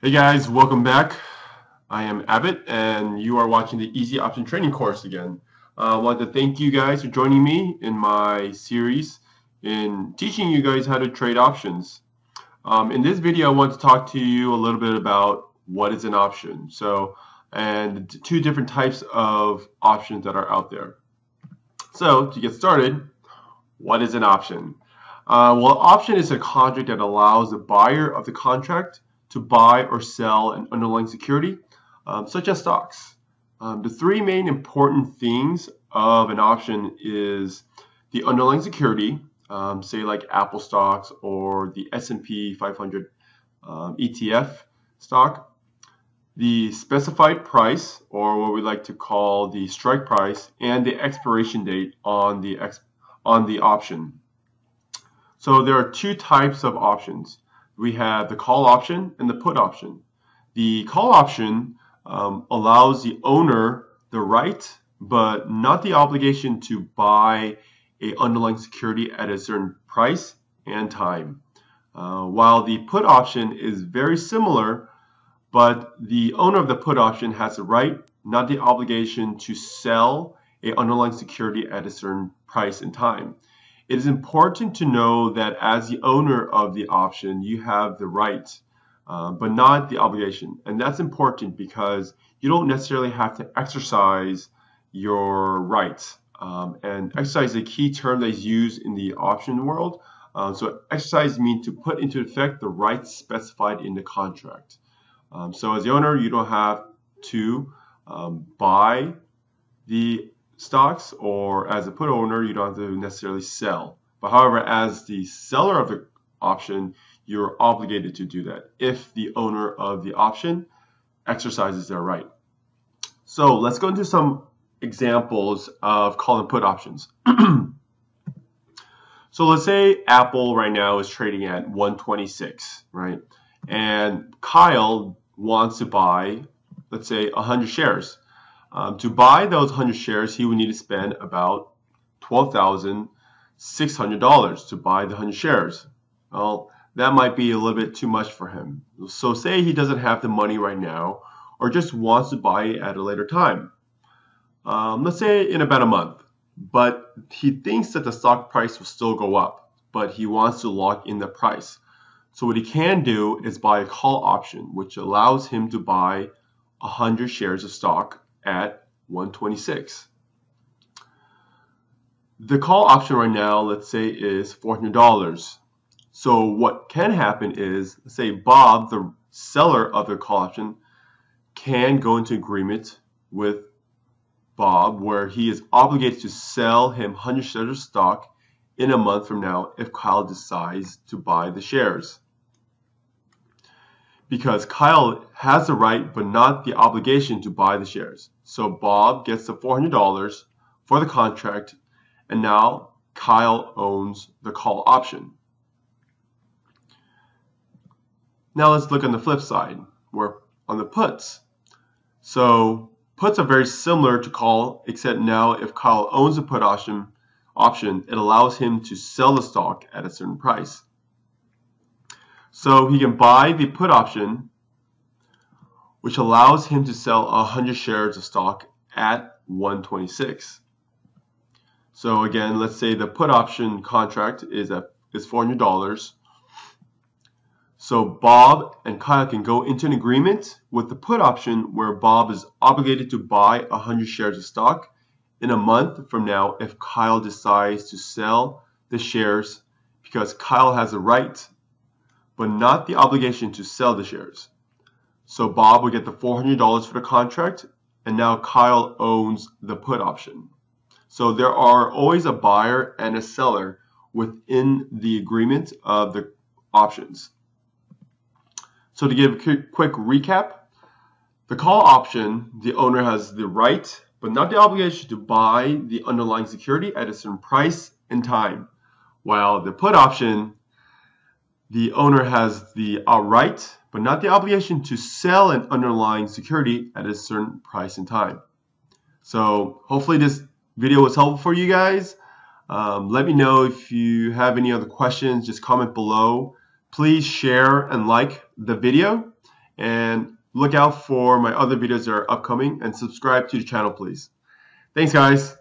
Hey guys, welcome back. I am Abbott and you are watching the Easy Option Training course again. I want to thank you guys for joining me in my series in teaching you guys how to trade options. In this video, I want to talk to you a little bit about what is an option. And two different types of options that are out there. So to get started, what is an option? Well, option is a contract that allows the buyer of the contract to buy or sell an underlying security, such as stocks. The three main important things of an option is the underlying security, say like Apple stocks or the S&P 500 ETF stock, the specified price, or what we like to call the strike price, and the expiration date on the option. So there are two types of options. We have the call option and the put option. The call option allows the owner the right, but not the obligation to buy an underlying security at a certain price and time. While the put option is very similar, but the owner of the put option has the right, not the obligation to sell an underlying security at a certain price and time. It is important to know that as the owner of the option, you have the right, but not the obligation. And that's important because you don't necessarily have to exercise your rights. And exercise is a key term that is used in the option world. So exercise means to put into effect the rights specified in the contract. So as the owner, you don't have to buy the stocks, or as a put owner, you don't have to necessarily sell. But however, as the seller of the option, you're obligated to do that if the owner of the option exercises their right. So let's go into some examples of call and put options. So let's say Apple right now is trading at 126, right? And Kyle wants to buy, let's say, 100 shares. To buy those 100 shares, he would need to spend about $12,600 to buy the 100 shares. Well, that might be a little bit too much for him. So say he doesn't have the money right now, or just wants to buy it at a later time. Let's say in about a month. But he thinks that the stock price will still go up, but he wants to lock in the price. So what he can do is buy a call option, which allows him to buy 100 shares of stock at 126. The call option right now, let's say, is $400. So what can happen is, let's say Bob, the seller of the call option, can go into agreement with Bob where he is obligated to sell him 100 shares of stock in a month from now if Kyle decides to buy the shares. Because Kyle has the right but not the obligation to buy the shares. So Bob gets the $400 for the contract, and now Kyle owns the call option. Now let's look on the flip side, where on the puts. So puts are very similar to call, except now if Kyle owns the put option, it allows him to sell the stock at a certain price. So he can buy the put option, which allows him to sell 100 shares of stock at 126. So again, let's say the put option contract is $400. So Bob and Kyle can go into an agreement with the put option where Bob is obligated to buy 100 shares of stock in a month from now if Kyle decides to sell the shares, because Kyle has a right but not the obligation to sell the shares. So Bob will get the $400 for the contract, and now Kyle owns the put option. So there are always a buyer and a seller within the agreement of the options. So to give a quick recap, the call option, the owner has the right but not the obligation to buy the underlying security at a certain price and time. While the put option, the owner has the right, but not the obligation to sell an underlying security at a certain price and time. So hopefully this video was helpful for you guys. Let me know if you have any other questions. Just comment below. Please share and like the video. And look out for my other videos that are upcoming, and subscribe to the channel, please. Thanks, guys.